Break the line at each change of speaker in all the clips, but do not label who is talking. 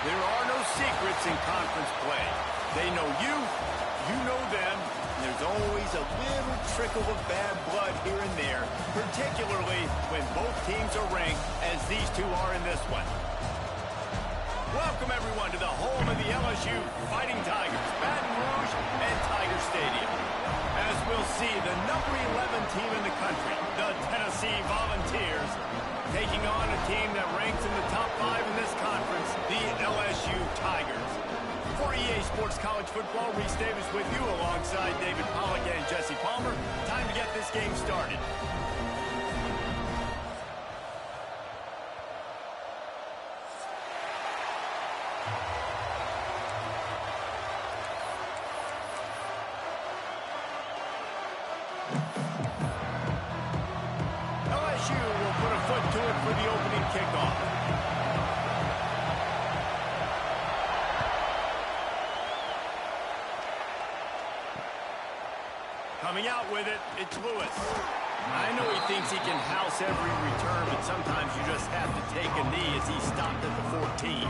There are no secrets in conference play. They know you, you know them, and there's always a little trickle of bad blood here and there, particularly when both teams are ranked as these two are in this one. Welcome, everyone, to the home of the LSU Fighting Tigers, Baton Rouge and Tiger Stadium. As we'll see, the number 11 team in the country, the Tennessee Volunteers, taking on a team that ranks in the top 5 in this conference, the LSU Tigers. For EA Sports College Football, Reese Davis with you alongside David Pollack and Jesse Palmer. Time to get this game started. LSU will put a foot to it for the opening kickoff. Coming out with it, it's Lewis. I know he thinks he can house every return, but sometimes you just have to take a knee as he stopped at the 14.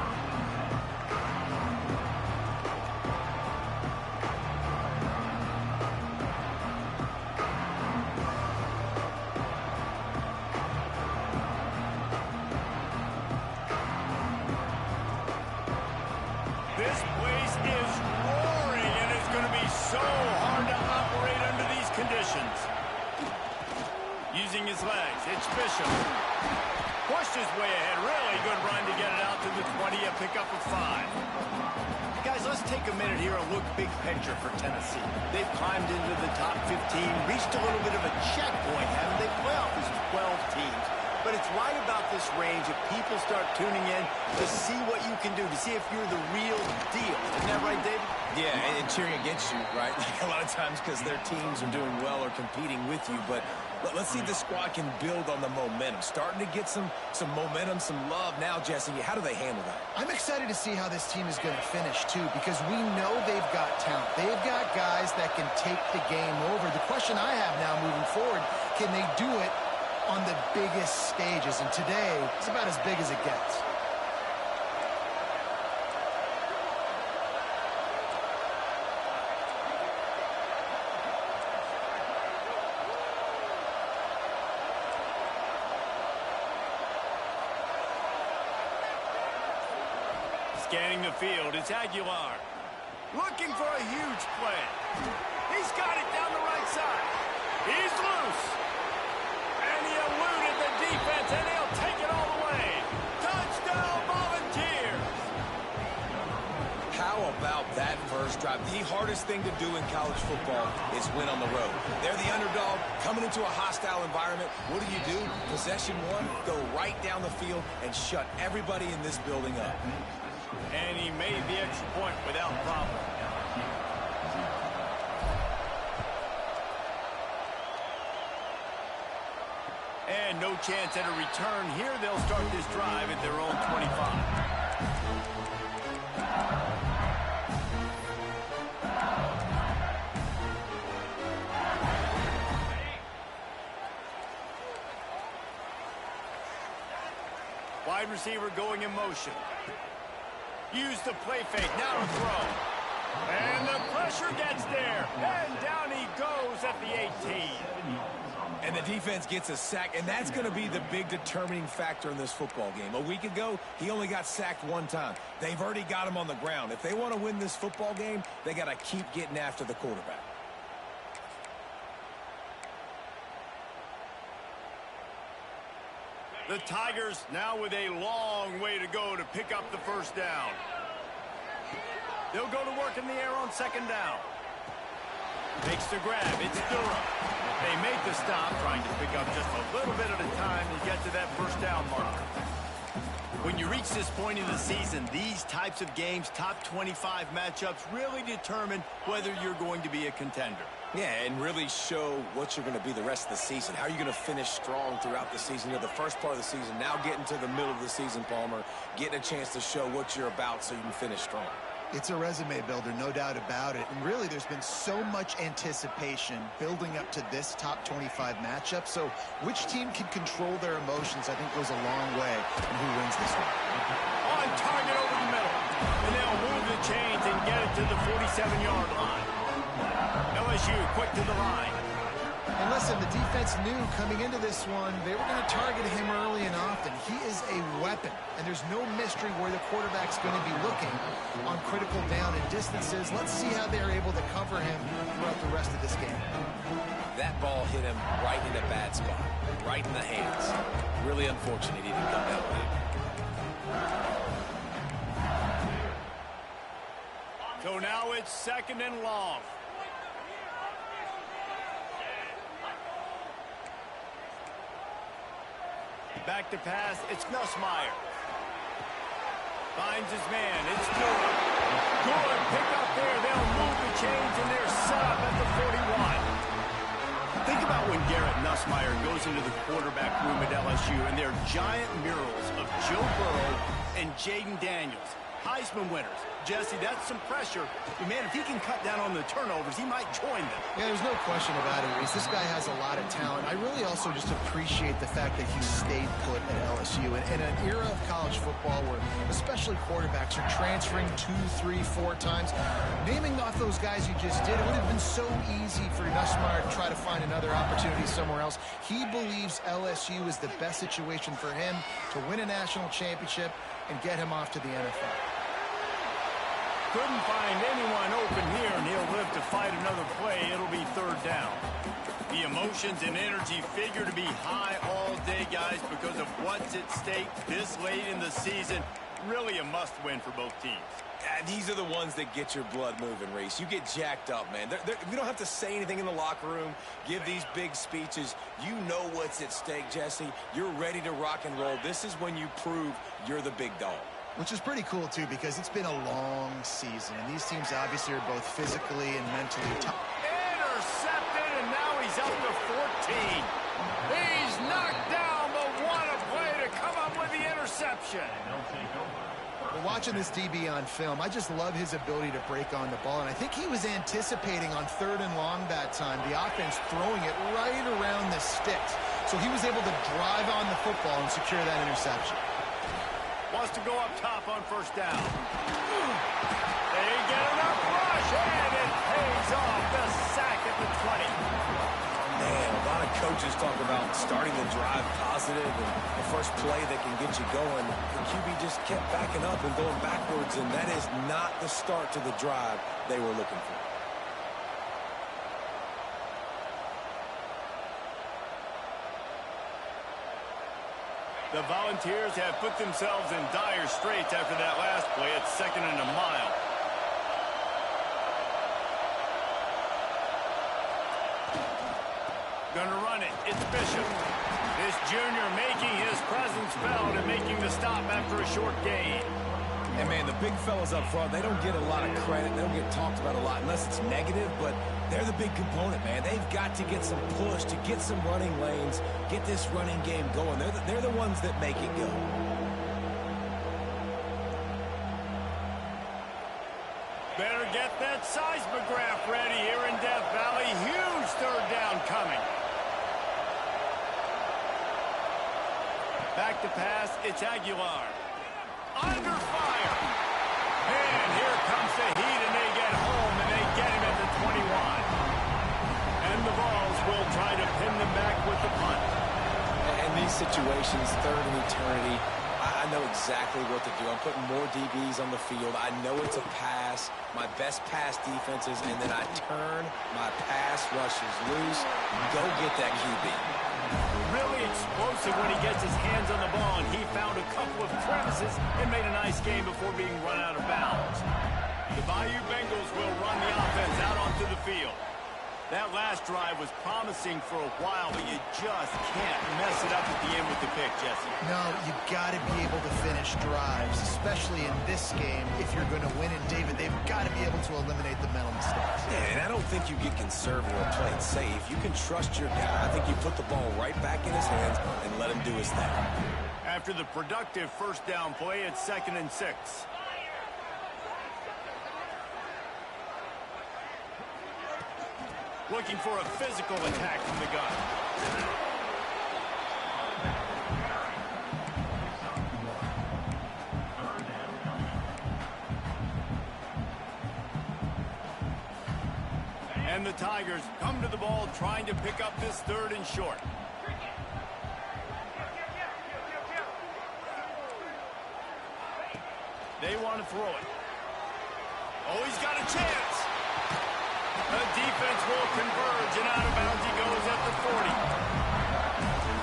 This place is roaring, and it's going to be so hard to operate under these conditions. Using his legs, it's Bishop. Pushed his way ahead. Really good run to get it out to the 20, a pickup of 5. Guys, let's take a minute here and look big picture for Tennessee. They've climbed into the top 15, reached a little bit of a checkpoint, haven't they? Playoff is 12 teams. But it's right about this range if people start tuning in to see what you can do, to see if you're the real deal. Isn't that right, David?
Yeah, and cheering against you, right? Like a lot of times because their teams are doing well or competing with you. But let's see if the squad can build on the momentum. Starting to get some momentum, some love. Now, Jesse, how do they handle that?
I'm excited to see how this team is going to finish, too, because we know they've got talent. They've got guys that can take the game over. The question I have now moving forward, can they do it on the biggest stages? And today, it's about as big as it gets.
Scanning the field, it's Aguilar. Looking for a huge play. He's got it down the right side. He's loose. And he eluded the defense, and he'll take it all the way. Touchdown, Volunteers!
How about that first drive? The hardest thing to do in college football is win on the road. They're the underdog, coming into a hostile environment. What do? Possession one, go right down the field and shut everybody in this building up.
And he made the extra point without problem. And no chance at a return here. They'll start this drive at their own 25. Wide receiver going in motion. Use the play fake, now to throw. And the pressure gets there. And down he goes at the 18.
And the defense gets a sack, and that's going to be the big determining factor in this football game. A week ago, he only got sacked one time. They've already got him on the ground. If they want to win this football game, they got to keep getting after the quarterback.
The Tigers now with a long way to go to pick up the first down. They'll go to work in the air on second down. Makes the grab. It's Durham. They make the stop, trying to pick up just a little bit at a time to get to that first down marker. When you reach this point in the season, these types of games, top 25 matchups, really determine whether you're going to be a contender.
Yeah, and really show what you're going to be the rest of the season. How are you going to finish strong throughout the season? You're the first part of the season, now getting to the middle of the season, Palmer, getting a chance to show what you're about so you can finish strong.
It's a resume builder, no doubt about it. And really, there's been so much anticipation building up to this top 25 matchup. So which team can control their emotions, I think, goes a long way in who wins this one.
On target over the middle. And they'll move the chains and get it to the 47-yard line. LSU quick to the line.
And listen, the defense knew coming into this one, they were going to target him early and often. He is a weapon, and there's no mystery where the quarterback's going to be looking on critical down and distances. Let's see how they're able to cover him throughout the rest of this game.
That ball hit him right in a bad spot, right in the hands. Really unfortunate he didn't come that way.
So now it's 2nd and long. Back to pass, it's Nussmeier. Finds his man, it's Stewart. Good pick up there, they'll move the chains and they're set up at the 41. Think about when Garrett Nussmeier goes into the quarterback room at LSU and there are giant murals of Joe Burrow and Jaden Daniels, Heisman winners. Jesse, that's some pressure. But man, if he can cut down on the turnovers, he might join them.
Yeah, there's no question about it, Reese. This guy has a lot of talent. I really also just appreciate the fact that he stayed put at LSU. In an era of college football where especially quarterbacks are transferring 2, 3, 4 times, naming off those guys you just did, it would have been so easy for Nussmeier to try to find another opportunity somewhere else. He believes LSU is the best situation for him to win a national championship and get him off to the NFL.
Couldn't find anyone open here, and he'll live to fight another play. It'll be 3rd down. The emotions and energy figure to be high all day, guys, because of what's at stake this late in the season. Really a must-win for both teams.
These are the ones that get your blood moving, Reese. You get jacked up, man. We don't have to say anything in the locker room, give these big speeches. You know what's at stake, Jesse. You're ready to rock and roll. This is when you prove you're the big dog.
Which is pretty cool, too, because it's been a long season. And these teams obviously are both physically and mentally tough.
Intercepted, and now he's up to 14. He's knocked down, but what a play to come up with the interception.
Well, watching this DB on film, I just love his ability to break on the ball. And I think he was anticipating on 3rd and long that time, the offense throwing it right around the sticks. So he was able to drive on the football and secure that interception.
Wants to go up top on 1st down. They get enough rush, and it pays off. The sack at the 20.
Man, a lot of coaches talk about starting the drive positive and the first play that can get you going. The QB just kept backing up and going backwards, and that is not the start to the drive they were looking for.
The Volunteers have put themselves in dire straits after that last play. It's 2nd and a mile. Gonna run it. It's Bishop. This junior making his presence felt and making the stop after a short gain.
And, man, the big fellas up front, they don't get a lot of credit. They don't get talked about a lot unless it's negative, but they're the big component, man. They've got to get some push, to get some running lanes, get this running game going. They're the ones that make it go.
Better get that seismograph ready here in Death Valley. Huge 3rd down coming. Back to pass, it's Aguilar. Under fire. And here comes the heat, and they get home, and they get him at the 21. And the Vols will try to pin them back with the punt.
In these situations, 3rd and eternity, I know exactly what to do. I'm putting more DBs on the field. I know it's a pass, my best pass defenses, and then I turn my pass rushers loose. Go get that QB.
Really explosive when he gets his hands on the ball, and he found a couple of crevices and made a nice game before being run out of bounds. The Bayou Bengals will run the offense out onto the field. That last drive was promising for a while, but you just can't mess it up at the end with the pick, Jesse.
No, you got to be able to finish drives, especially in this game. If you're going to win it, David, they've got to be able to eliminate the mental mistakes.
Yeah, and I don't think you get conservative or play it safe. You can trust your guy. I think you put the ball right back in his hands and let him do his thing.
After the productive 1st down play, it's 2nd and 6. Looking for a physical attack from the gun. And the Tigers come to the ball trying to pick up this 3rd and short. They want to throw it. Oh, he's got a chance. The defense will converge, and out of bounds he goes at the 40.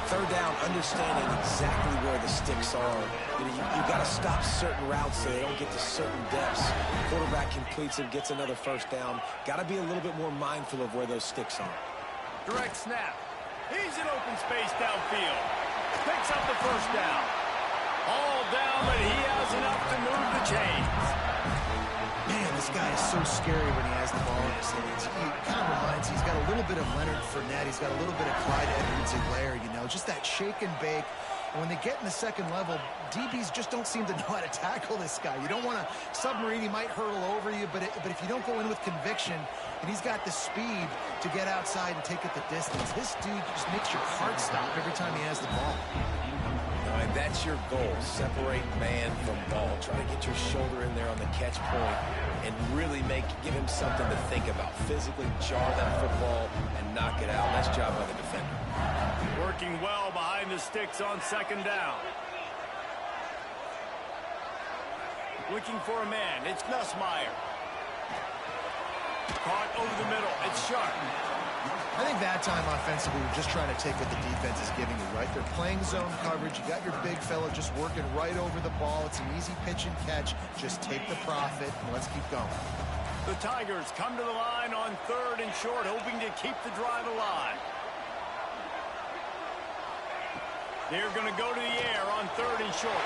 3rd down, understanding exactly where the sticks are. You've got to stop certain routes so they don't get to certain depths. Quarterback completes and gets another 1st down. Got to be a little bit more mindful of where those sticks are.
Direct snap. He's in open space downfield. Picks up the 1st down. All down, but he has enough to move the chains.
Man, this guy is so scary when he has the ball in his hands. He kind of reminds, he's got a little bit of Leonard Fournette. He's got a little bit of Clyde Edwards-Helaire, you know, just that shake and bake. And when they get in the 2nd level, DBs just don't seem to know how to tackle this guy. You don't want to submarine. He might hurtle over you, but if you don't go in with conviction, and he's got the speed to get outside and take it the distance, this dude just makes your heart stop every time he has the ball.
All right, that's your goal. Separate man from ball. Try to get your shoulder in there on the catch point and really give him something to think about. Physically jar that football and knock it out. Nice job by the defender.
Working well behind the sticks on 2nd down. Looking for a man. It's Nussmeier. Caught over the middle. It's Sharp.
I think that time offensively, we're just trying to take what the defense is giving you, right? They're playing zone coverage. You got your big fella just working right over the ball. It's an easy pitch and catch. Just take the profit, and let's keep going.
The Tigers come to the line on 3rd and short, hoping to keep the drive alive. They're going to go to the air on 3rd and short.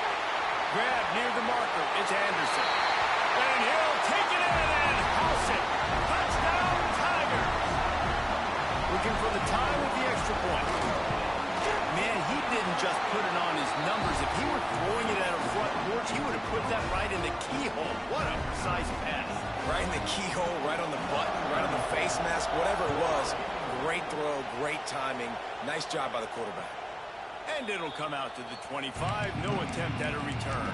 Grab near the marker. It's Anderson. And he'll take it in and house it. Touchdown, Tigers. Looking for the tie with the extra point. Man, he didn't just put it on his numbers. If he were throwing it at a front porch, he would have put that right in the keyhole. What a precise pass.
Right in the keyhole, right on the button, right on the face mask, whatever it was. Great throw, great timing. Nice job by the quarterback.
And it'll come out to the 25. No attempt at a return.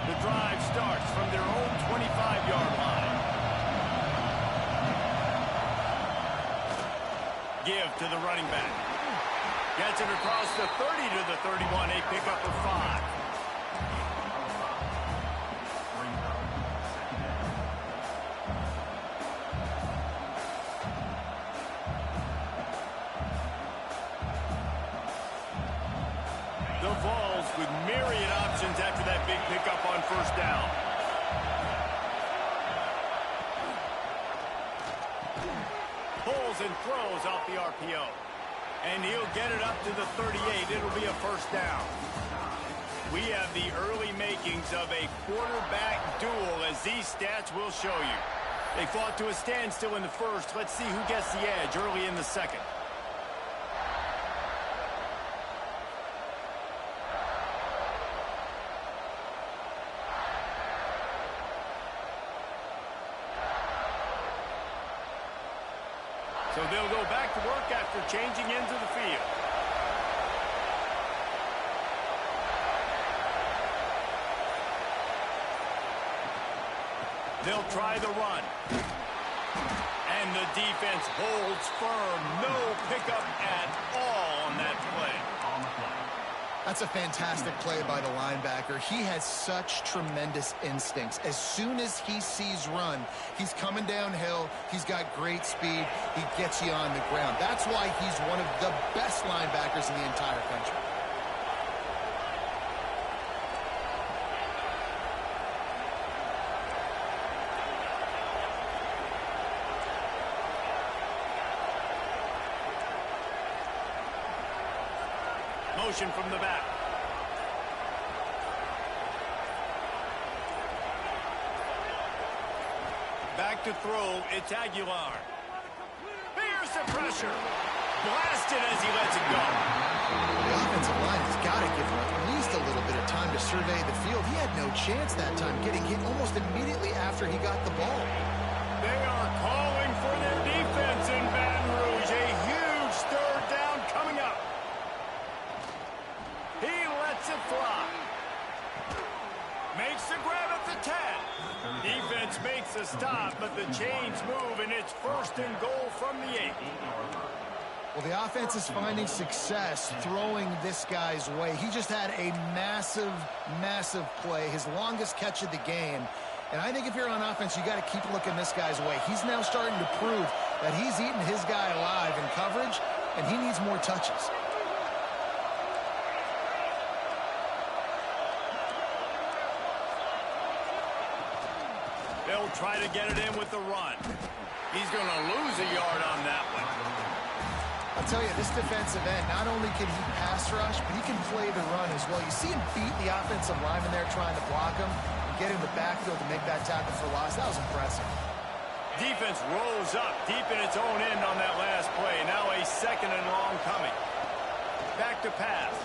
The drive starts from their own 25-yard line. Give to the running back. Gets it across the 30 to the 31. A pickup of 5. The Vols with myriad options after that big pickup on 1st down. Pulls and throws off the RPO. And he'll get it up to the 38. It'll be a 1st down. We have the early makings of a quarterback duel, as these stats will show you. They fought to a standstill in the 1st. Let's see who gets the edge early in the 2nd. So they'll go back to work after changing into the field. They'll try the run. And the defense holds firm. No pickup at all on that play.
That's a fantastic play by the linebacker. He has such tremendous instincts. As soon as he sees run, he's coming downhill. He's got great speed. He gets you on the ground. That's why he's one of the best linebackers in the entire country.
Motion from the back. Back to throw. It's Aguilar. Fierce pressure. blasted as he lets it go.
The offensive line has got to give him at least a little bit of time to survey the field. He had no chance that time, getting hit almost immediately after he got the ball.
They are calling for their defense in Baton Rouge. A huge third down coming up. He lets it fly. Makes the grab at the 10. Defense makes a stop, but the chains move, and it's 1st and goal from the 8.
Well, the offense is finding success throwing this guy's way. He just had a massive, massive play, his longest catch of the game. And I think if you're on offense, you got to keep looking this guy's way. He's now starting to prove that he's eating his guy alive in coverage, and he needs more touches.
They'll try to get it in with the run. He's going to lose a yard on that one.
I'll tell you, this defensive end, not only can he pass rush, but he can play the run as well. You see him beat the offensive lineman there trying to block him and get in the backfield to make that tackle for loss. That was impressive.
Defense rolls up deep in its own end on that last play. Now a 2nd and long coming. Back to pass.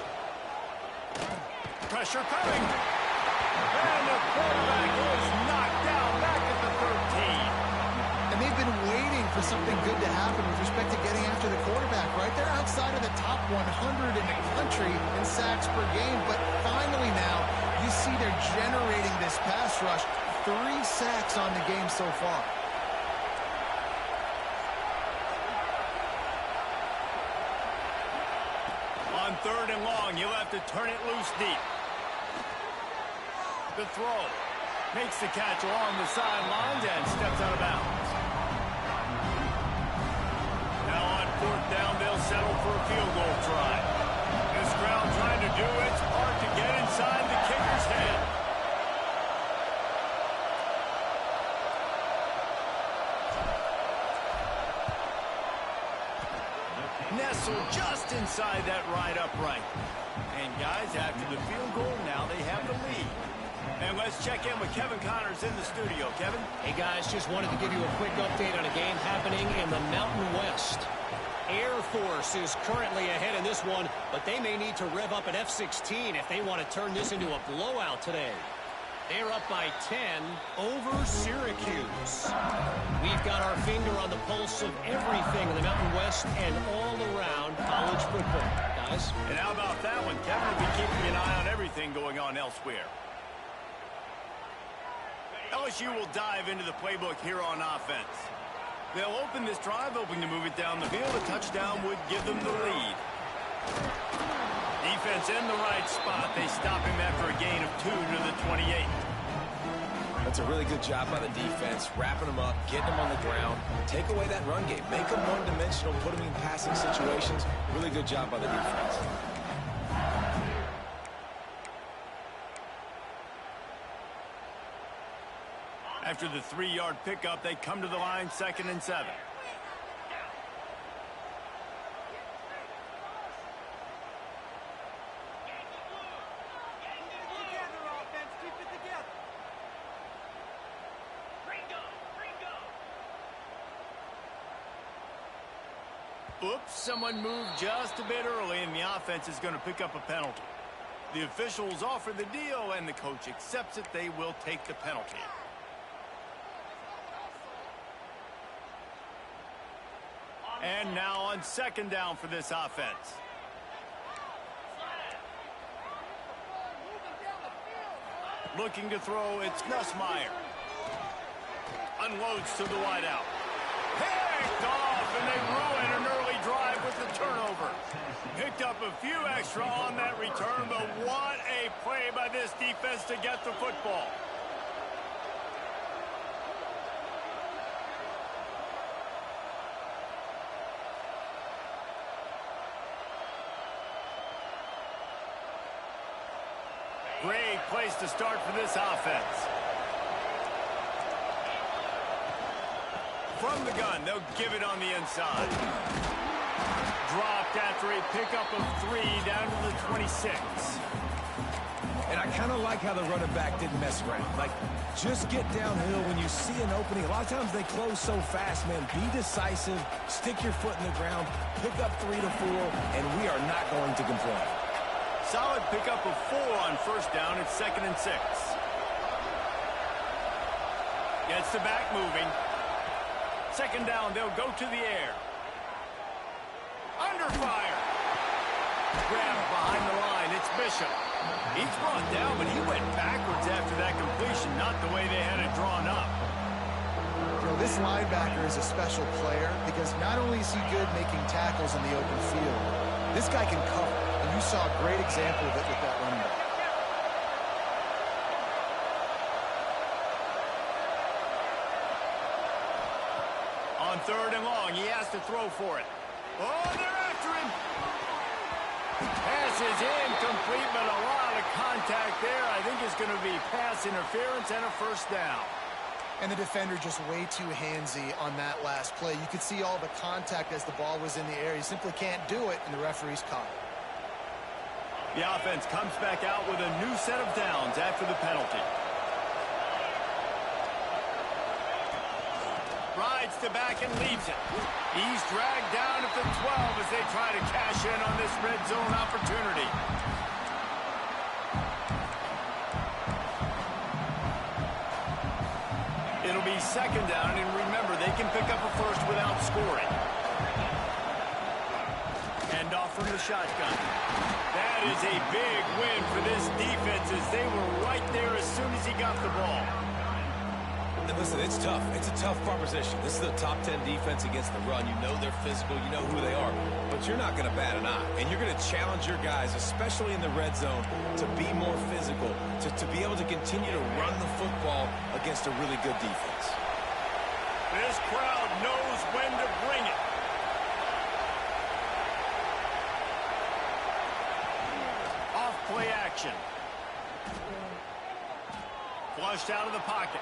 Pressure coming. And the quarterback is knocked down back at the 13.
And they've been waiting for something good to happen with respect to getting after the quarterback, right? They're outside of the top 100 in the country in sacks per game, but finally now you see they're generating this pass rush. 3 sacks on the game so far.
On 3rd and long, you'll have to turn it loose deep. The throw. Makes the catch along the sidelines and steps out of bounds. Now on 4th down, they'll settle for a field goal try. This crowd trying to do its part to get inside the kicker's head. Nestled just inside that right upright. And guys, after the field goal, now they have the lead. And let's check in with Kevin Connors in the studio. Kevin?
Hey, guys, just wanted to give you a quick update on a game happening in the Mountain West. Air Force is currently ahead in this one, but they may need to rev up an F-16 if they want to turn this into a blowout today. They're up by 10 over Syracuse. We've got our finger on the pulse of everything in the Mountain West and all around college football. Guys?
And how about that one? Kevin will be keeping an eye on everything going on elsewhere. LSU will dive into the playbook here on offense. They'll open this drive, hoping to move it down the field. A touchdown would give them the lead. Defense in the right spot. They stop him after a gain of 2 to the 28.
That's a really good job by the defense, wrapping them up, getting them on the ground. Take away that run game. Make them one-dimensional, put them in passing situations. Really good job by the defense.
After the 3-yard pickup, they come to the line 2nd and 7. Oops, someone moved just a bit early, and the offense is going to pick up a penalty. The officials offer the deal, and the coach accepts it. They will take the penalty. And now on 2nd down for this offense. Looking to throw, it's Nussmeier. Unloads to the wideout. Picked off, and they ruin an early drive with the turnover. Picked up a few extra on that return, but what a play by this defense to get the football. Great place to start for this offense. From the gun, they'll give it on the inside. Dropped after a pickup of 3 down to the 26.
And I kind of like how the running back didn't mess around. Like, just get downhill when you see an opening. A lot of times they close so fast, man. Be decisive, stick your foot in the ground, pick up 3 to 4, and we are not going to complain.
Solid pickup of 4 on first down. It's 2nd and 6. Gets the back moving. 2nd down, they'll go to the air. Under fire. Grabbed behind the line. It's Bishop. He's brought down, but he went backwards after that completion, not the way they had it drawn up.
You know, this linebacker is a special player because not only is he good making tackles in the open field, this guy can cover, and you saw a great example of it with that running back.
On 3rd and long, he has to throw for it. Oh, they're after him. Pass is incomplete, but a lot of contact there. I think it's going to be pass interference and a first down.
And the defender just way too handsy on that last play. You could see all the contact as the ball was in the air. He simply can't do it, and the referee's caught it.
The offense comes back out with a new set of downs after the penalty. Rides to back and leaves it. He's dragged down at the 12 as they try to cash in on this red zone opportunity. It'll be 2nd down, and remember, they can pick up a first without scoring. Hand off from the shotgun. That is a big win for this defense as they were right there as soon as he got the ball.
Listen, it's tough. It's a tough proposition. This is a top 10 defense against the run. You know they're physical. You know who they are. But you're not going to bat an eye. And you're going to challenge your guys, especially in the red zone, to be more physical, to be able to continue to run the football against a really good defense.
This crowd knows when to bring it. Off play action. Flushed out of the pocket.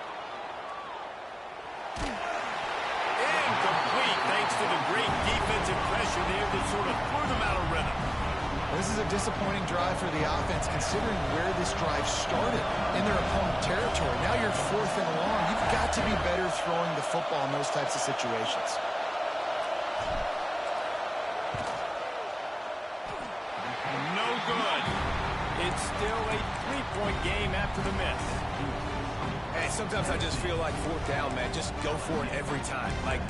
Incomplete thanks to the great defensive pressure there that sort of threw them out of rhythm.
This is a disappointing drive for the offense considering where this drive started in their opponent territory. Now you're 4th and long. You've got to be better throwing the football in those types of situations.
No good. It's still a 3-point game after the miss.
Hey, sometimes I just feel like 4th down, man. Just go for it every time. Like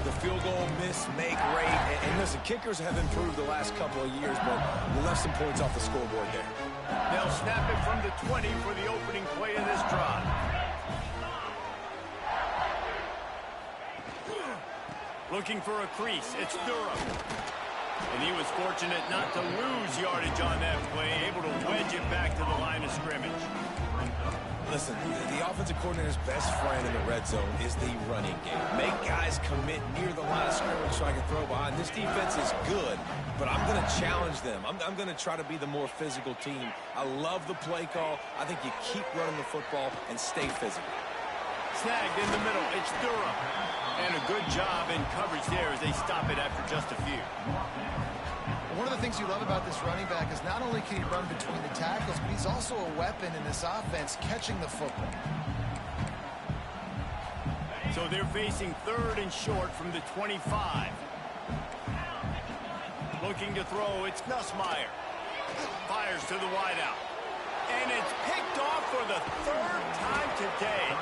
the field goal miss, make rate. And listen, kickers have improved the last couple of years, but we left some points off the scoreboard there.
They'll snap it from the 20 for the opening play of this drive. Looking for a crease. It's Durham. And he was fortunate not to lose yardage on that play, able to wedge it back to the line of scrimmage.
Listen, the offensive coordinator's best friend in the red zone is the running game. Make guys commit near the line of scrimmage so I can throw behind. This defense is good, but I'm going to challenge them. I'm going to try to be the more physical team. I love the play call. I think you keep running the football and stay physical.
Snagged in the middle. It's Durham. And a good job in coverage there as they stop it after just a few.
One of the things you love about this running back is not only can he run between the tackles, but he's also a weapon in this offense catching the football.
So they're facing 3rd and short from the 25. Looking to throw, it's Nussmeier. Fires to the wideout. And it's picked off for the 3rd time today.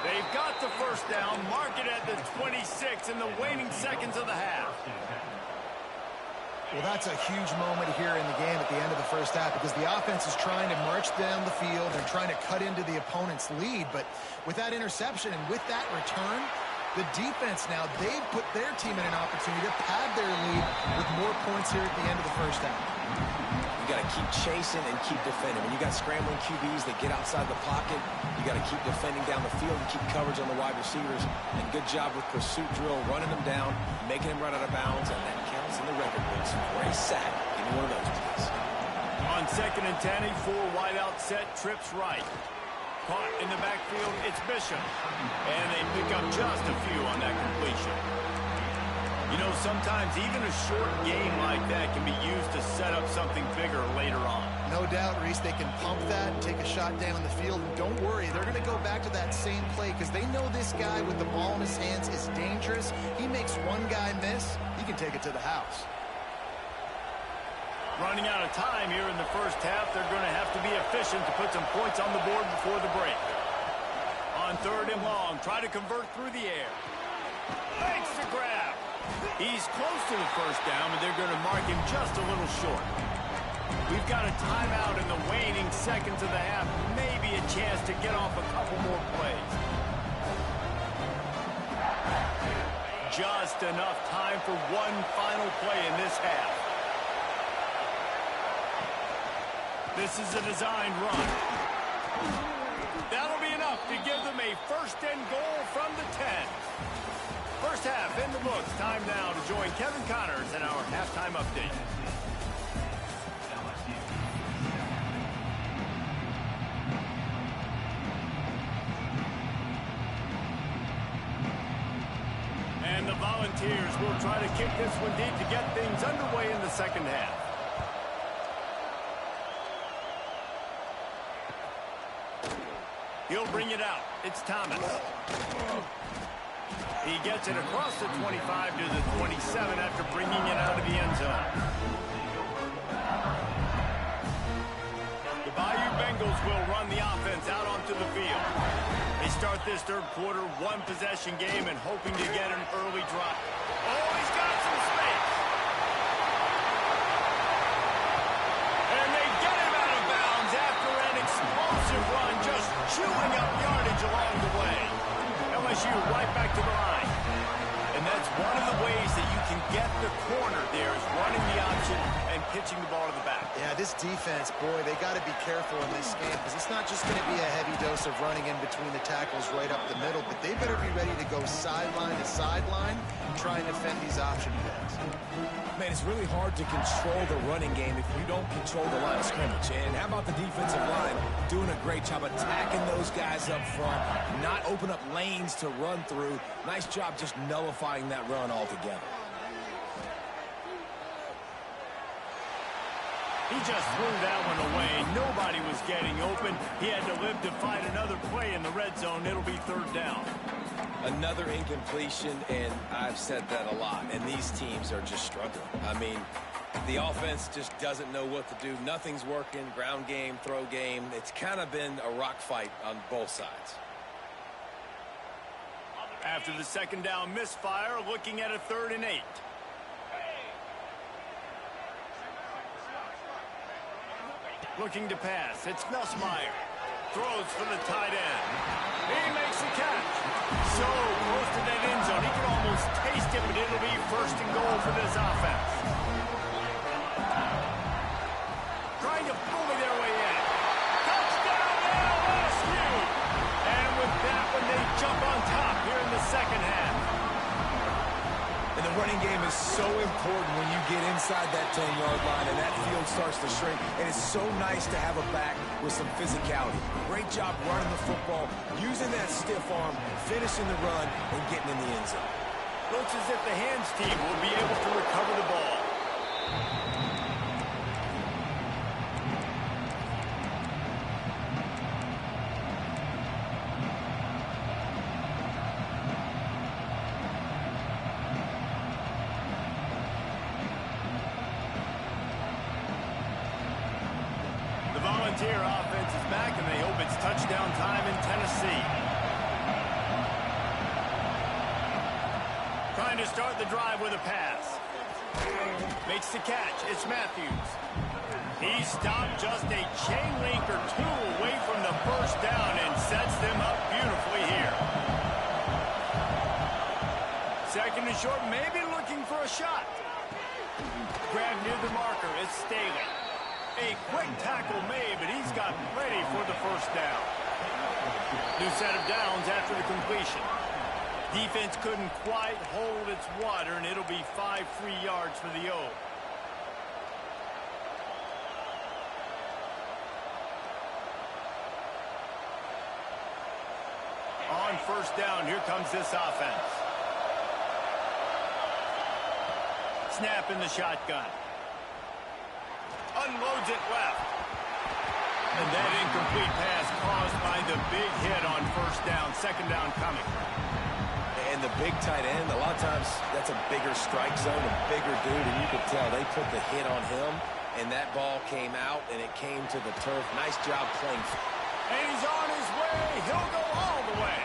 They've got the first down, mark it at the 26 in the waning seconds of the half.
Well, that's a huge moment here in the game at the end of the first half because the offense is trying to march down the field and trying to cut into the opponent's lead. But with that interception and with that return, the defense now, they've put their team in an opportunity to pad their lead with more points here at the end of the first half.
You got to keep chasing and keep defending. When you got scrambling QBs that get outside the pocket, you got to keep defending down the field and keep coverage on the wide receivers. And good job with pursuit drill, running them down, making them run out of bounds, and that counts in the record books for a sack. Give me one of those, please.
On 2nd and 10, a 4 wideout set, trips right. Caught in the backfield, it's Bishop. And they pick up just a few on that completion. You know, sometimes even a short game like that can be used to set up something bigger later on.
No doubt, Reese, they can pump that and take a shot down the field. And don't worry, they're going to go back to that same play because they know this guy with the ball in his hands is dangerous. He makes one guy miss, he can take it to the house.
Running out of time here in the first half, they're going to have to be efficient to put some points on the board before the break. On 3rd and long, try to convert through the air. Makes the grab. He's close to the first down, but they're going to mark him just a little short. We've got a timeout in the waning seconds of the half. Maybe a chance to get off a couple more plays. Just enough time for one final play in this half. This is a designed run. That'll be enough to give them a 1st and goal from the 10. First half in the books. Time now to join Kevin Connors in our halftime update. And the Volunteers will try to kick this one deep to get things underway in the second half. He'll bring it out. It's Thomas. He gets it across the 25 to the 27 after bringing it out of the end zone. The Bayou Bengals will run the offense out onto the field. They start this 3rd quarter, 1-possession game and hoping to get an early drop. Oh, he's got some space. And they get him out of bounds after an explosive run, just chewing up yardage along the way. LSU right back to the line. And that's one of the ways that you can get the corner there is running the option and pitching the ball to the back.
Yeah, this defense, boy, they got to be careful in this game because it's not just going to be a heavy dose of running in between the tackles right up the middle, but they better be ready to go sideline to sideline and try and defend these option backs.
Man, it's really hard to control the running game if you don't control the line of scrimmage. And how about the defensive line doing a great job attacking those guys up front, not open up lanes to run through. Nice job just nullifying that run altogether.
He just threw that one away. Nobody was getting open. He had to live to find another play in the red zone. It'll be 3rd down.
Another incompletion, and I've said that a lot, and these teams are just struggling. I mean, the offense just doesn't know what to do. Nothing's working. Ground game, throw game. It's kind of been a rock fight on both sides.
After the 2nd down misfire, looking at a 3rd and 8. Looking to pass. It's Nussmeier. Throws for the tight end. He makes the catch. So close to that end zone. He can almost taste it, but it'll be 1st and goal for this offense. Trying to bully their way in. Touchdown LSU! And with that one, they jump on top here in the second half.
And the running game is so important when you get inside that 10-yard line and that field starts to shrink. And it's so nice to have a back with some physicality. Great job running the football, using that stiff arm, finishing the run, and getting in the end zone.
Looks as if the hands team will be able to recover the ball. The Volunteer offense is back, and they hope it's touchdown time in Tennessee. Trying to start the drive with a pass. Makes the catch. It's Matthews. He stopped just a chain link or two away from the first down and sets them up beautifully here. 2nd and short, maybe looking for a shot. Grab near the marker. It's Staley. A quick tackle made, but he's got plenty for the first down. New set of downs after the completion. Defense couldn't quite hold its water, and it'll be 5 free yards for the O. On 1st down, here comes this offense. snap in the shotgun. Unloads it left. And that incomplete pass caused by the big hit on first down. Second down coming.
And the big tight end, a lot of times that's a bigger strike zone, a bigger dude, and you could tell they put the hit on him, and that ball came out, and it came to the turf. Nice job playing.
And he's on his way. He'll go all the way.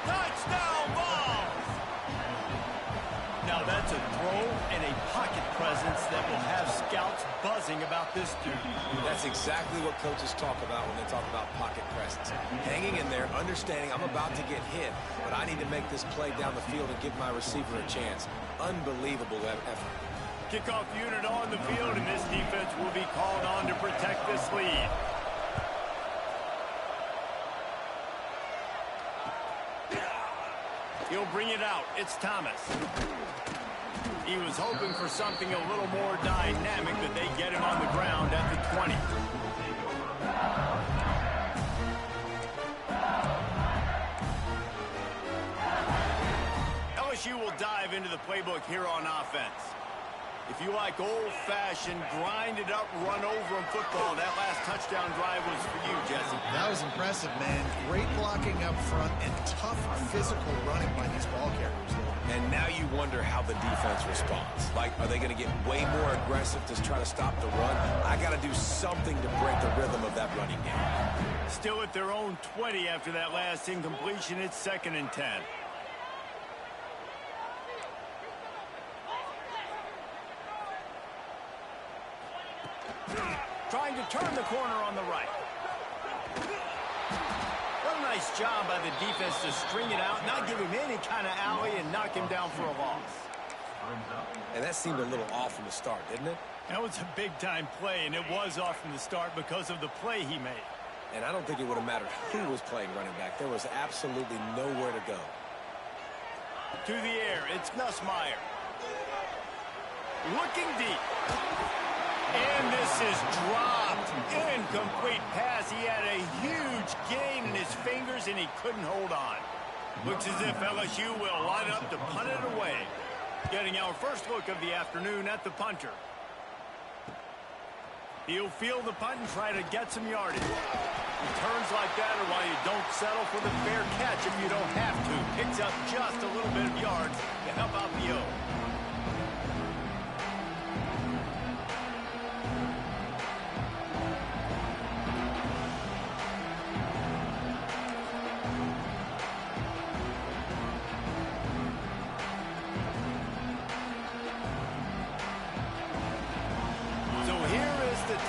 Touchdown ball. Now that's a throw and a pocket presence that will have scouts buzzing about this dude.
That's exactly what coaches talk about when they talk about pocket presence. Hanging in there, understanding I'm about to get hit, but I need to make this play down the field and give my receiver a chance. Unbelievable effort.
Kickoff unit on the field, and this defense will be called on to protect this lead. He'll bring it out. It's Thomas. He was hoping for something a little more dynamic, but they get him on the ground at the 20. LSU will dive into the playbook here on offense. If you like old-fashioned, grind-it-up, run-over-'em football, that last touchdown drive was for you, Jesse.
That was impressive, man. Great blocking up front and tough physical running by these ball carriers.
And now you wonder how the defense responds. Like, are they going to get way more aggressive to try to stop the run? I got to do something to break the rhythm of that running game.
Still at their own 20 after that last incompletion. It's 2nd and 10. Trying to turn the corner on the right. What a nice job by the defense to string it out, not give him any kind of alley, and knock him down for a loss.
And that seemed a little off from the start, didn't it?
That was a big-time play, and it was off from the start because of the play he made.
And I don't think it would have mattered who was playing running back. There was absolutely nowhere to go.
To the air, it's Nussmeier. Looking deep. And this is dropped. Incomplete pass. He had a huge gain in his fingers, and he couldn't hold on. Looks as if LSU will line up to punt it away. Getting our first look of the afternoon at the punter. He'll field the punt and try to get some yardage. Returns like that are why you don't settle for the fair catch if you don't have to. Picks up just a little bit of yards to help out the O.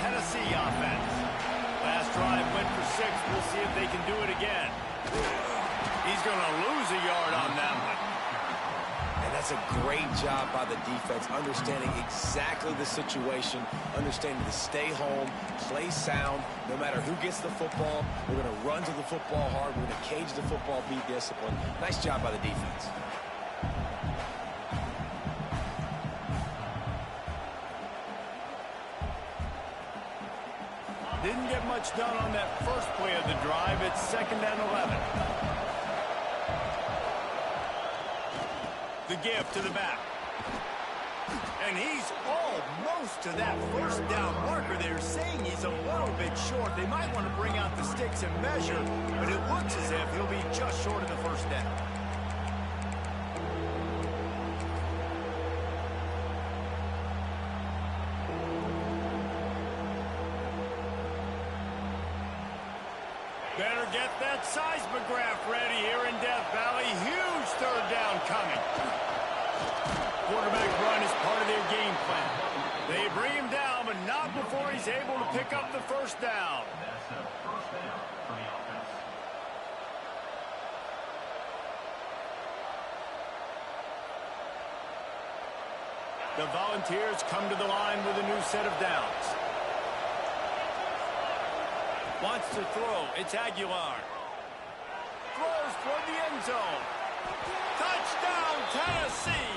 Tennessee offense. Last drive went for 6. We'll see if they can do it again. He's going to lose a yard on that one.
And that's a great job by the defense, understanding exactly the situation, understanding to stay home, play sound. No matter who gets the football, we're going to run to the football hard. We're going to cage the football, be disciplined. Nice job by the defense.
Didn't get much done on that first play of the drive. It's 2nd and 11. The give to the back. And he's almost to that first down marker. They're saying he's a little bit short. They might want to bring out the sticks and measure, but it looks as if he'll be just short of the first down. Better get that seismograph ready here in Death Valley. Huge 3rd down coming. Quarterback run is part of their game plan. They bring him down, but not before he's able to pick up the first down. The Volunteers come to the line with a new set of downs. Wants to throw. It's Aguilar. Throws toward the end zone. Touchdown, Tennessee.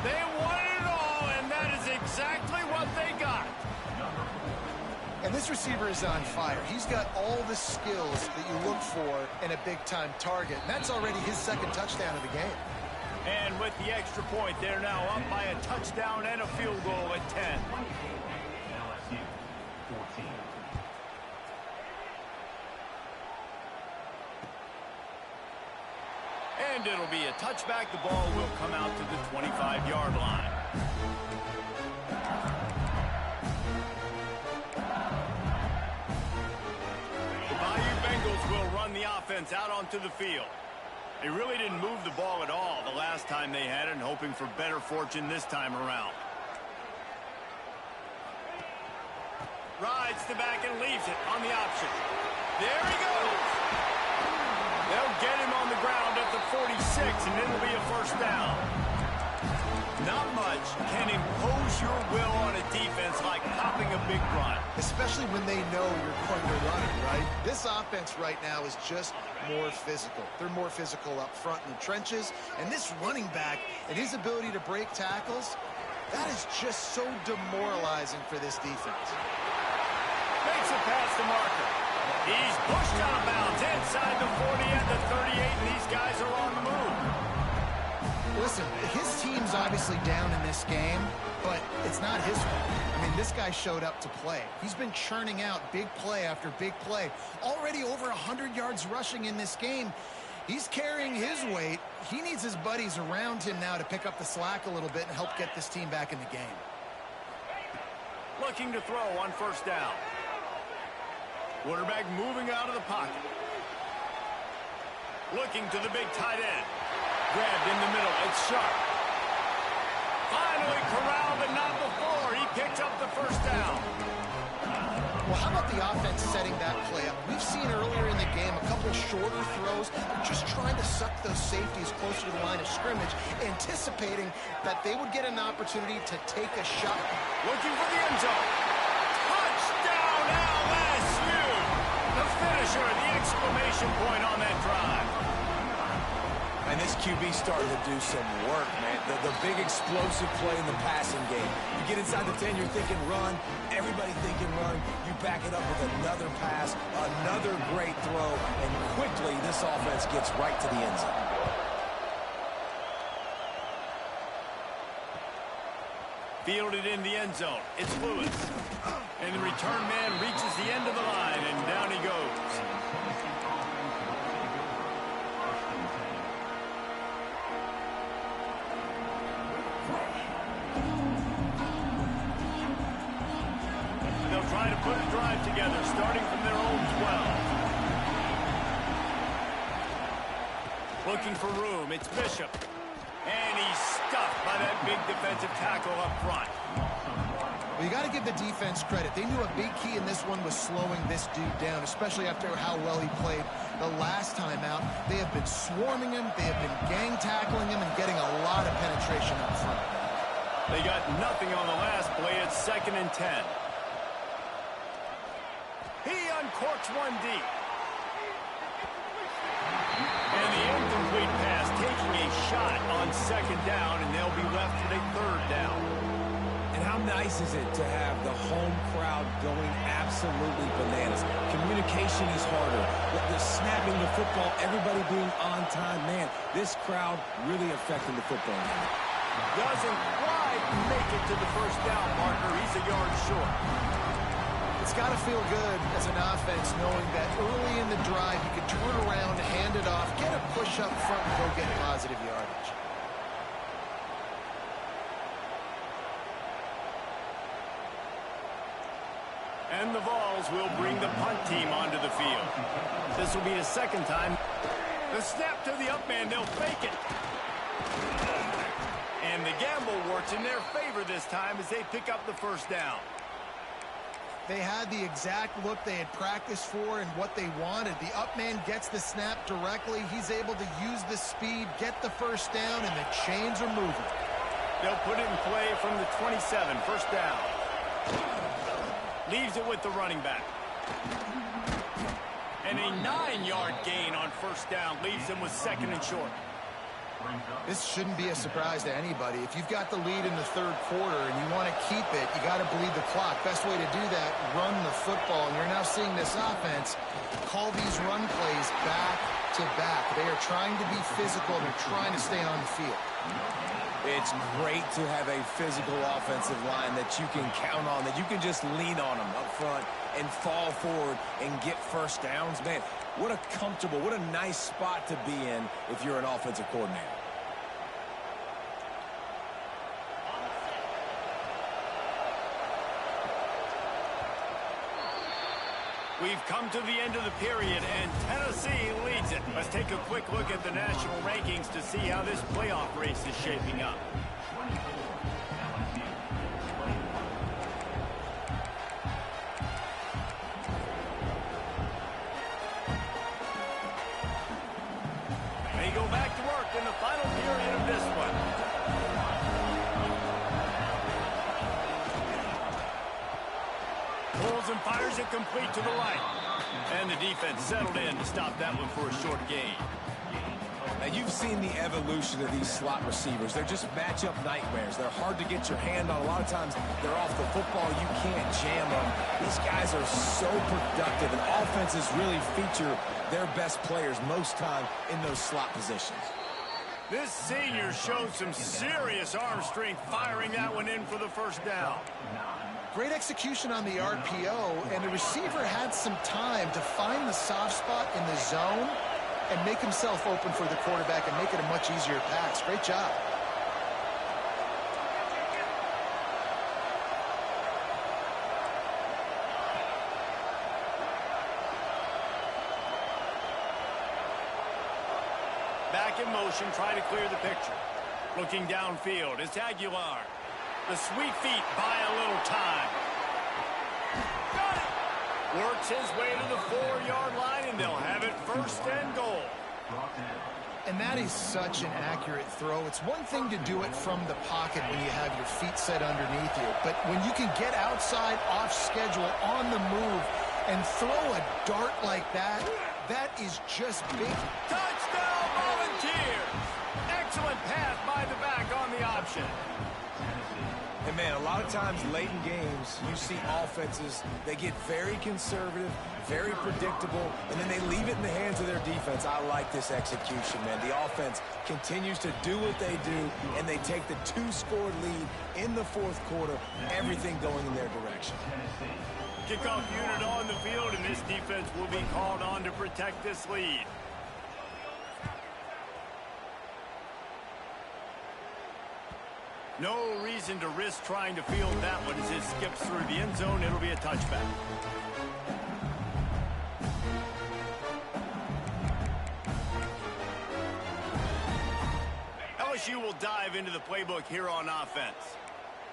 They won it all, and that is exactly what they got.
And this receiver is on fire. He's got all the skills that you look for in a big-time target. And that's already his 2nd touchdown of the game.
And with the extra point, they're now up by a touchdown and a field goal at 10.
LSU 14.
And it'll be a touchback. The ball will come out to the 25-yard line. The Bayou Bengals will run the offense out onto the field. They really didn't move the ball at all the last time they had it, and hoping for better fortune this time around. Rides the back and leaves it on the option. There he goes. They'll get him on the ground at the 46, and it'll be a first down. Not much can impose your will on a defense like popping a big run.
Especially when they know you're going to run it, right? This offense right now is just more physical. They're more physical up front in the trenches. And this running back and his ability to break tackles, that is just so demoralizing for this defense.
Makes it past the marker. He's pushed out of bounds inside the 40 and the 38, and these guys are on the move.
Listen, his team's obviously down in this game, but it's not his fault. I mean, this guy showed up to play. He's been churning out big play after big play. Already over 100 yards rushing in this game. He's carrying his weight. He needs his buddies around him now to pick up the slack a little bit and help get this team back in the game.
Looking to throw on first down. Quarterback moving out of the pocket. Looking to the big tight end. Grabbed in the middle. It's Sharp. Finally corralled, but not before. He picked up the first down.
Well, how about the offense setting that play up? We've seen earlier in the game a couple shorter throws. They're just trying to suck those safeties closer to the line of scrimmage, anticipating that they would get an opportunity to take a shot.
Looking for the end zone. Touchdown, LSU! The finisher, the exclamation point on that drive.
And this QB starting to do some work, man. The big explosive play in the passing game. You get inside the 10, you're thinking run. Everybody thinking run. You back it up with another pass, another great throw, and quickly this offense gets right to the end zone.
Fielded in the end zone. It's Lewis. And the return man reaches the end of the line, and down he goes. They'll try to put a drive together, starting from their own 12. Looking for room. It's Bishop. And he's stuffed by that big defensive tackle up front.
Well, you got to give the defense credit. They knew a big key in this one was slowing this dude down, especially after how well he played the last time out. They have been swarming him. They have been gang tackling him and getting a lot of penetration up front.
They got nothing on the last play. It's 2nd and 10. He uncorks one deep. And the incomplete pass taking a shot on 2nd down, and they'll be left with a 3rd down.
And how nice is it to have the home crowd going absolutely bananas? Communication is harder. The snapping the football, everybody being on time. Man, this crowd really affecting the football game.
Doesn't quite make it to the first down, partner. He's a yard short.
It's got to feel good as an offense knowing that early in the drive you can turn around, hand it off, get a push up front, and go get positive yardage.
And the Vols will bring the punt team onto the field. This will be the 2nd time. The snap to the up man, they'll fake it. And the gamble works in their favor this time as they pick up the first down.
They had the exact look they had practiced for and what they wanted. The up man gets the snap directly. He's able to use the speed, get the first down, and the chains are moving.
They'll put it in play from the 27, first down. Leaves it with the running back. And a 9-yard gain on first down leaves them with 2nd and short.
This shouldn't be a surprise to anybody. If you've got the lead in the 3rd quarter and you want to keep it, you got to bleed the clock. Best way to do that, run the football. And you're now seeing this offense call these run plays back back-to-back. They are trying to be physical. They're trying to stay on the field.
It's great to have a physical offensive line that you can count on, that you can just lean on them up front and fall forward and get first downs. Man, what a comfortable, what a nice spot to be in if you're an offensive coordinator.
We've come to the end of the period, and Tennessee leads it. Let's take a quick look at the national rankings to see how this playoff race is shaping up. They go back to work in the final period of this one. Pulls and fires it complete to the right. And the defense settled in to stop that one for a short gain.
Now, you've seen the evolution of these slot receivers. They're just matchup nightmares. They're hard to get your hand on. A lot of times, they're off the football. You can't jam them. These guys are so productive, and offenses really feature their best players most time in those slot positions.
This senior showed some serious arm strength firing that one in for the first down.
Great execution on the RPO, and the receiver had some time to find the soft spot in the zone and make himself open for the quarterback and make it a much easier pass. Great job.
Back in motion, trying to clear the picture. Looking downfield, it's Aguilar. The sweet feet buy a little time. Got it! Works his way to the 4-yard line, and they'll have it first and goal.
And that is such an accurate throw. It's one thing to do it from the pocket when you have your feet set underneath you, but when you can get outside, off schedule, on the move, and throw a dart like that, that is just big.
Touchdown, Volunteers! Excellent pass by the back on the option.
And, man, a lot of times late in games, you see offenses, they get very conservative, very predictable, and then they leave it in the hands of their defense. I like this execution, man. The offense continues to do what they do, and they take the 2-score lead in the fourth quarter, everything going in their direction.
Kickoff unit on the field, and this defense will be called on to protect this lead. No reason to risk trying to field that one as it skips through the end zone. It'll be a touchback. LSU will dive into the playbook here on offense.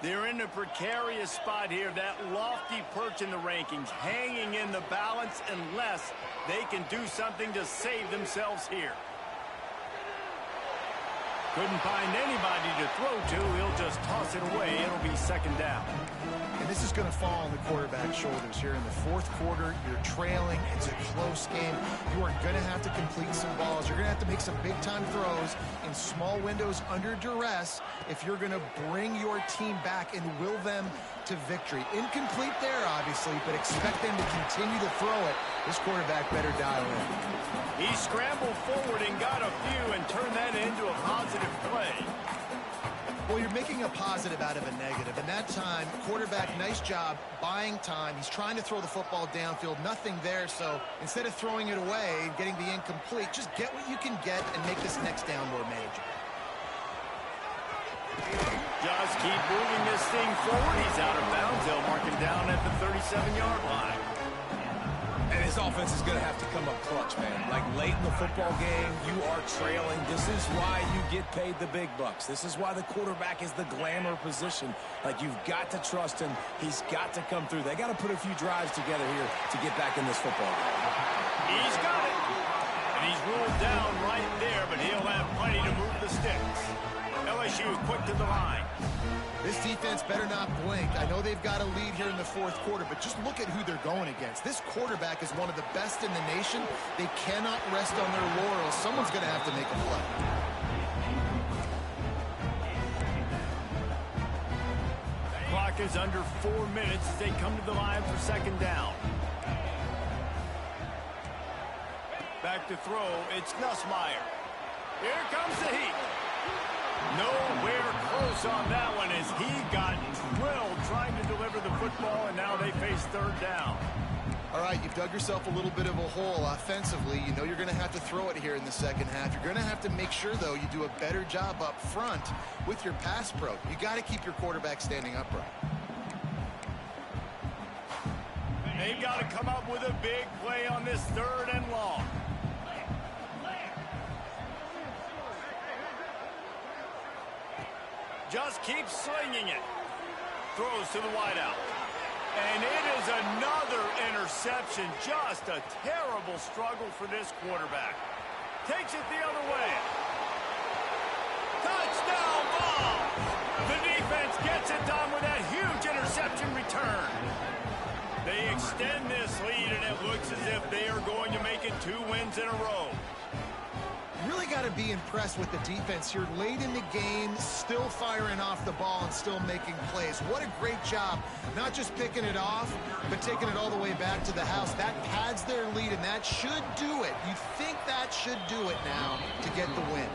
They're in a precarious spot here, that lofty perch in the rankings, hanging in the balance unless they can do something to save themselves here. Couldn't find anybody to throw to. He'll just toss it away. It'll be second down.
And this is going to fall on the quarterback's shoulders here in the fourth quarter. You're trailing. It's a close game. You are going to have to complete some balls. You're going to have to make some big-time throws in small windows under duress if you're going to bring your team back and will them to victory. Incomplete there, obviously, but expect them to continue to throw it. This quarterback better dial in.
He scrambled forward and got a few and turned that into a positive play.
Well, you're making a positive out of a negative. And that time, quarterback, nice job buying time. He's trying to throw the football downfield. Nothing there. So instead of throwing it away and getting the incomplete, just get what you can get and make this next down more manageable.
Just keep moving this thing forward. He's out of bounds. They'll mark him down at the 37-yard line.
And his offense is going to have to come up clutch, man. Like late in the football game, you are trailing. This is why you get paid the big bucks. This is why the quarterback is the glamour position. Like, you've got to trust him. He's got to come through. They got to put a few drives together here to get back in this football game.
He's got it. And he's ruled down right there, but he'll have plenty to move the sticks. LSU quick to the line.
This defense better not blink. I know they've got a lead here in the fourth quarter, but just look at who they're going against. This quarterback is one of the best in the nation. They cannot rest on their laurels. Someone's going to have to make a play.
Clock is under 4 minutes as they come to the line for second down. Back to throw, it's Nussmeier. Here comes the heat. Nowhere close on that one as he got drilled trying to deliver the football, and now they face third down.
All right, you've dug yourself a little bit of a hole offensively. You know you're going to have to throw it here in the second half. You're going to have to make sure, though, you do a better job up front with your pass pro. You got to keep your quarterback standing upright.
They've got to come up with a big play on this third and long. Just keeps slinging it. Throws to the wideout. And it is another interception. Just a terrible struggle for this quarterback. Takes it the other way. Touchdown ball! The defense gets it done with that huge interception return. They extend this lead, and it looks as if they are going to make it 2 wins in a row.
Really got to be impressed with the defense here late in the game, still firing off the ball and still making plays. What a great job, not just picking it off, but taking it all the way back to the house. That pads their lead, and that should do it. You think that should do it now to get the win.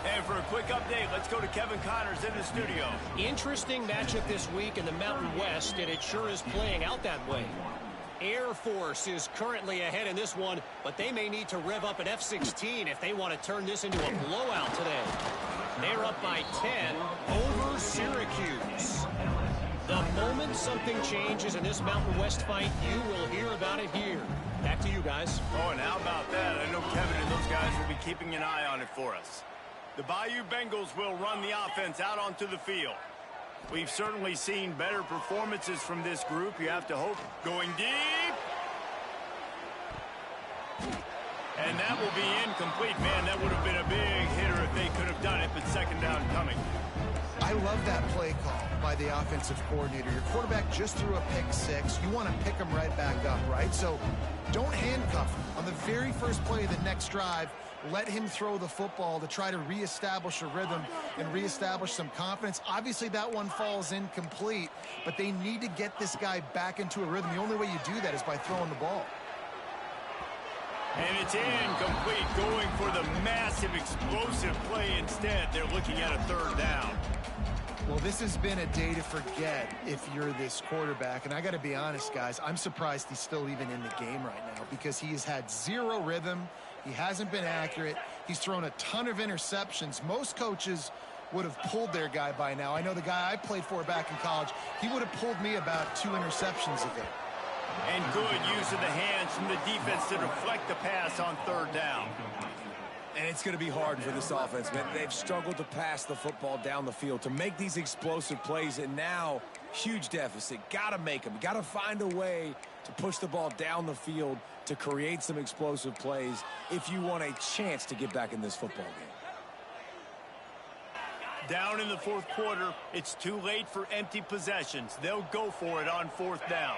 And for a quick update, let's go to Kevin Connors in the studio.
Interesting matchup this week in the Mountain West, and it sure is playing out that way. Air Force is currently ahead in this one, but they may need to rev up an F-16 if they want to turn this into a blowout today. They're up by 10 over Syracuse. The moment something changes in this Mountain West fight, you will hear about it here. Back to you guys.
Oh, and how about that? I know Kevin and those guys will be keeping an eye on it for us. The Bayou Bengals will run the offense out onto the field. We've certainly seen better performances from this group. You have to hope. Going deep. And that will be incomplete. Man, that would have been a big hitter if they could have done it, but second down coming.
I love that play call by the offensive coordinator. Your quarterback just threw a pick six. You want to pick him right back up, right? So don't handcuff him. On the very first play of the next drive, let him throw the football to try to reestablish a rhythm and reestablish some confidence. Obviously, that one falls incomplete, but they need to get this guy back into a rhythm. The only way you do that is by throwing the ball.
And it's incomplete, going for the massive explosive play instead. They're looking at a third down.
Well, this has been a day to forget if you're this quarterback. And I got to be honest, guys, I'm surprised he's still even in the game right now because he has had zero rhythm. He hasn't been accurate. He's thrown a ton of interceptions. Most coaches would have pulled their guy by now. I know the guy I played for back in college, he would have pulled me about 2 interceptions ago.
And good use of the hands from the defense to deflect the pass on third down.
And it's going to be hard for this offense, man. They've struggled to pass the football down the field, to make these explosive plays, and now huge deficit. Got to make them. Got to find a way to push the ball down the field to create some explosive plays if you want a chance to get back in this football game.
Down in the fourth quarter, it's too late for empty possessions. They'll go for it on fourth down.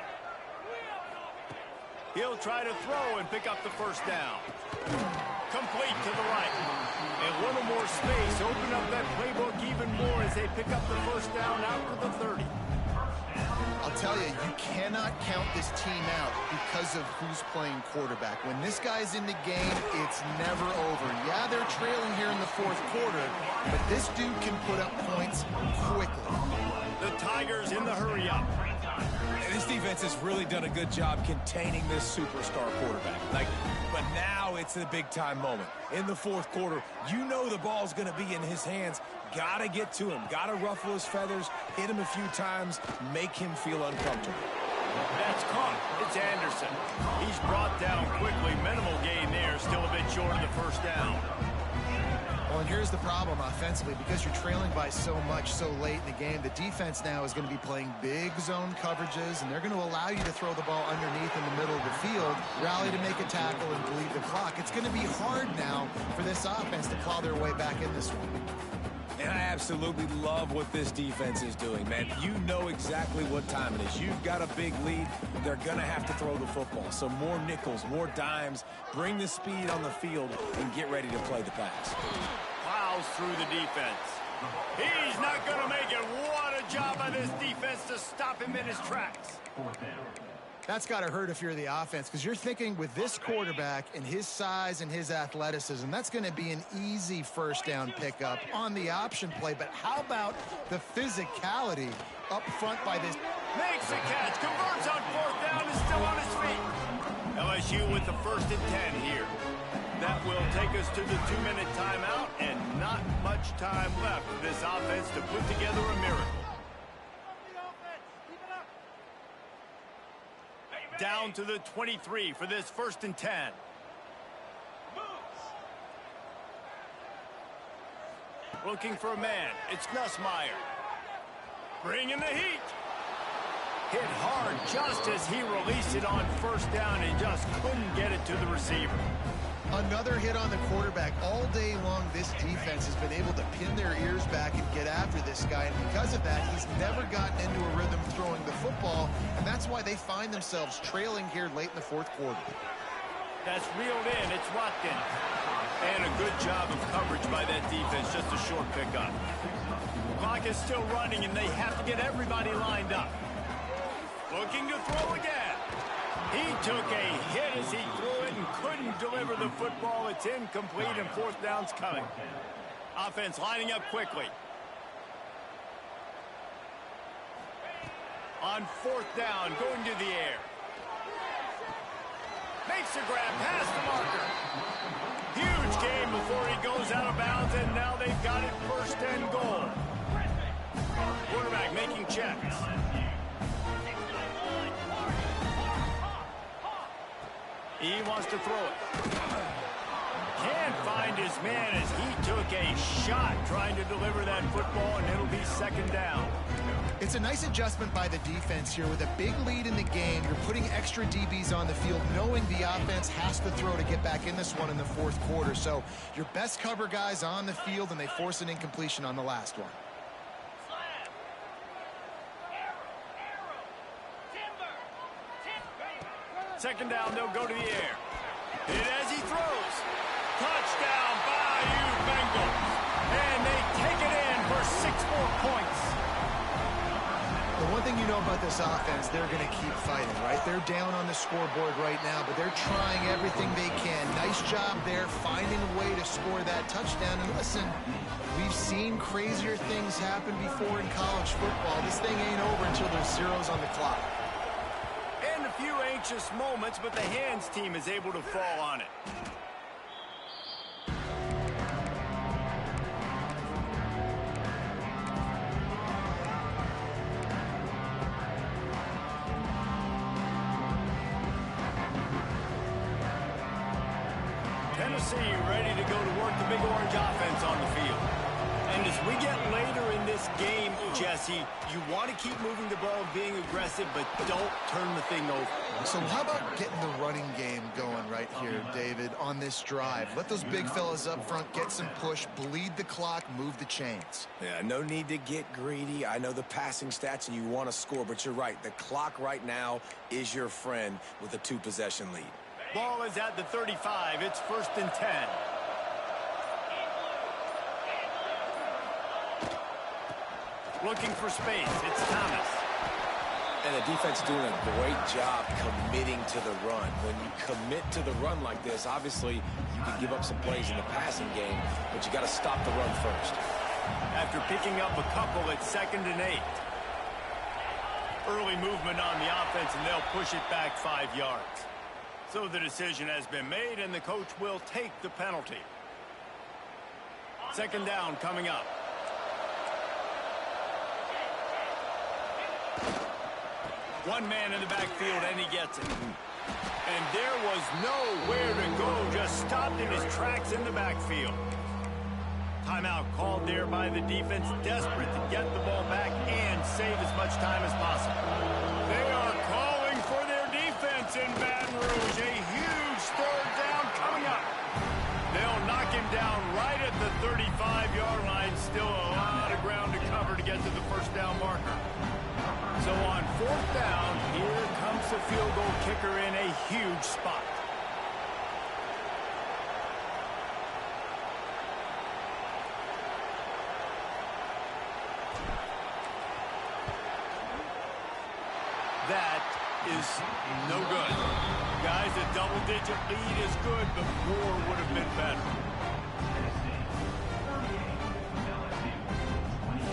He'll try to throw and pick up the first down. Complete to the right. A little more space. Open up that playbook even more as they pick up the first down out to the 30.
I'll tell you, you cannot count this team out because of who's playing quarterback. When this guy's in the game, it's never over. Yeah, they're trailing here in the fourth quarter, but this dude can put up points quickly.
The Tigers in the hurry-up.
This defense has really done a good job containing this superstar quarterback. But now it's a big-time moment. In the fourth quarter, you know the ball's going to be in his hands. Got to get to him. Got to ruffle his feathers, hit him a few times, make him feel uncomfortable.
That's caught. It's Anderson. He's brought down quickly. Minimal gain there. Still a bit short of the first down.
Well, and here's the problem offensively. Because you're trailing by so much so late in the game, the defense now is going to be playing big zone coverages, and they're going to allow you to throw the ball underneath in the middle of the field, rally to make a tackle, and bleed the clock. It's going to be hard now for this offense to claw their way back in this one.
And I absolutely love what this defense is doing, man. You know exactly what time it is. You've got a big lead. They're going to have to throw the football. So more nickels, more dimes. Bring the speed on the field and get ready to play the pass.
Plows through the defense. He's not going to make it. What a job by this defense to stop him in his tracks.
That's got to hurt if you're the offense, because you're thinking with this quarterback and his size and his athleticism, that's going to be an easy first down pickup on the option play. But how about the physicality up front by this?
Makes the catch, converts on 4th down, is still on his feet. LSU with the 1st and 10 here. That will take us to the 2-minute timeout, and not much time left for this offense to put together a miracle. Down to the 23 for this 1st and 10. Looking for a man. It's Nussmeier. Bringing the heat. Hit hard just as he released it on 1st down and just couldn't get it to the receiver.
Another hit on the quarterback. All day long, this defense has been able to pin their ears back and get after this guy. And because of that, he's never gotten into a rhythm throwing the football. And that's why they find themselves trailing here late in the 4th quarter.
That's reeled in. It's Watkins. And a good job of coverage by that defense. Just a short pickup. Clock is still running, and they have to get everybody lined up. Looking to throw again. He took a hit as he threw it and couldn't deliver the football. It's incomplete, and 4th down's coming. Offense lining up quickly. On 4th down, going to the air. Makes a grab past the marker. Huge game before he goes out of bounds, and now they've got it 1st and goal. Quarterback making checks. He wants to throw it. Can't find his man as he took a shot trying to deliver that football, and it'll be 2nd down.
It's a nice adjustment by the defense here. With a big lead in the game, you're putting extra DBs on the field, knowing the offense has to throw to get back in this one in the 4th quarter. So your best cover guys on the field, and they force an incompletion on the last one.
2nd down, they'll go to the air. Hit as he throws. Touchdown, Bayou Bengals. And they take it in for 6 more points.
The one thing you know about this offense, they're going to keep fighting, right? They're down on the scoreboard right now, but they're trying everything they can. Nice job there, finding a way to score that touchdown. And listen, we've seen crazier things happen before in college football. This thing ain't over until there's zeros on the clock.
And a few anxious moments, but the hands team is able to fall on it. Tennessee ready to go to work the big orange offense on the field. And as we get later in this game, Jesse, you want to keep moving the ball, being aggressive, but don't turn the thing over.
So how about getting the running game going right here, David, on this drive? Let those big fellas up front get some push, bleed the clock, move the chains.
Yeah, no need to get greedy. I know the passing stats and you want to score, but you're right. The clock right now is your friend with a 2-possession lead.
Ball is at the 35. It's 1st and 10. Looking for space. It's Thomas.
And the defense doing a great job committing to the run. When you commit to the run like this, obviously you can give up some plays in the passing game, but you got to stop the run first.
After picking up a couple, it's 2nd and 8. Early movement on the offense, and they'll push it back 5 yards. So the decision has been made, and the coach will take the penalty. 2nd down coming up. One man in the backfield, and he gets it. And there was nowhere to go, just stopped in his tracks in the backfield. Timeout called there by the defense, desperate to get the ball back and save as much time as possible. They are calling for their defense in Baton Rouge. A huge 3rd down coming up. They'll knock him down right at the 35-yard line. Still a lot of ground to cover to get to the 1st down marker. So on 4th down, here comes the field goal kicker in a huge spot. That is no good. Guys, a double-digit lead is good, but more would have been better.
Tennessee 38, LSU 28.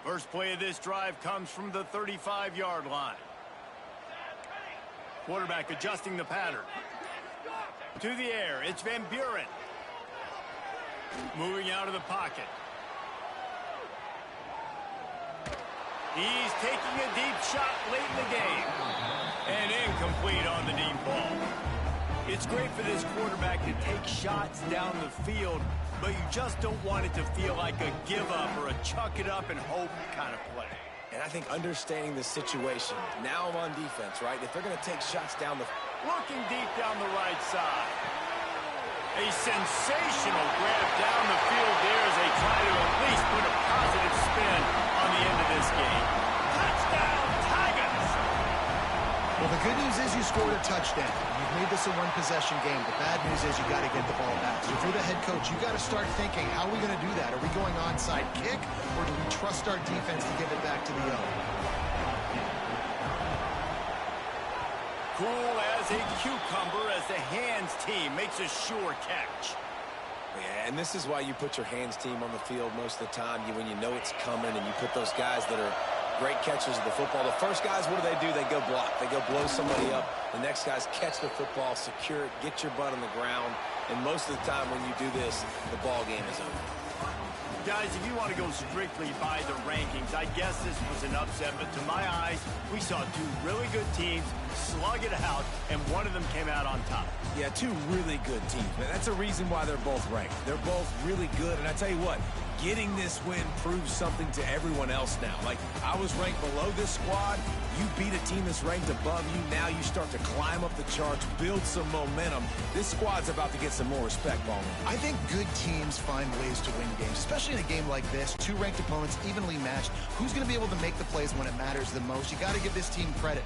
First play of this drive comes from the 35-yard line. Quarterback adjusting the pattern. To the air, it's Van Buren. Moving out of the pocket. He's taking a deep shot late in the game. And incomplete on the deep ball. It's great for this quarterback to take shots down the field, but you just don't want it to feel like a give-up or a chuck it up and hope kind of play.
And I think understanding the situation, now I'm on defense, right? If they're going to take shots down the...
Looking deep down the right side. A sensational grab down the field there as they try to at least put a positive spin on the end of this game. Touchdown, Tigers!
Well, the good news is you scored a touchdown. You've made this a one-possession game. The bad news is you got to get the ball back. So if you're the head coach, you got to start thinking, how are we going to do that? Are we going onside kick, or do we trust our defense to give it back to the O?
Cool as a cucumber as the hands team makes a sure catch.
Yeah, and this is why you put your hands team on the field most of the time. When you know it's coming and you put those guys that are great catchers of the football. The first guys, what do? They go block. They go blow somebody up. The next guys catch the football, secure it, get your butt on the ground. And most of the time when you do this, the ball game is over.
Guys, if you want to go strictly by the rankings, I guess this was an upset, but to my eyes, we saw two really good teams slug it out, and one of them came out on top.
Yeah, two really good teams, man. That's a reason why they're both ranked. They're both really good, and I tell you what, getting this win proves something to everyone else now. Like, I was ranked below this squad. You beat a team that's ranked above you. Now you start to climb up the charts, build some momentum. This squad's about to get some more respect, Ballman.
I think good teams find ways to win games, especially in a game like this. Two ranked opponents evenly matched. Who's going to be able to make the plays when it matters the most? You got to give this team credit.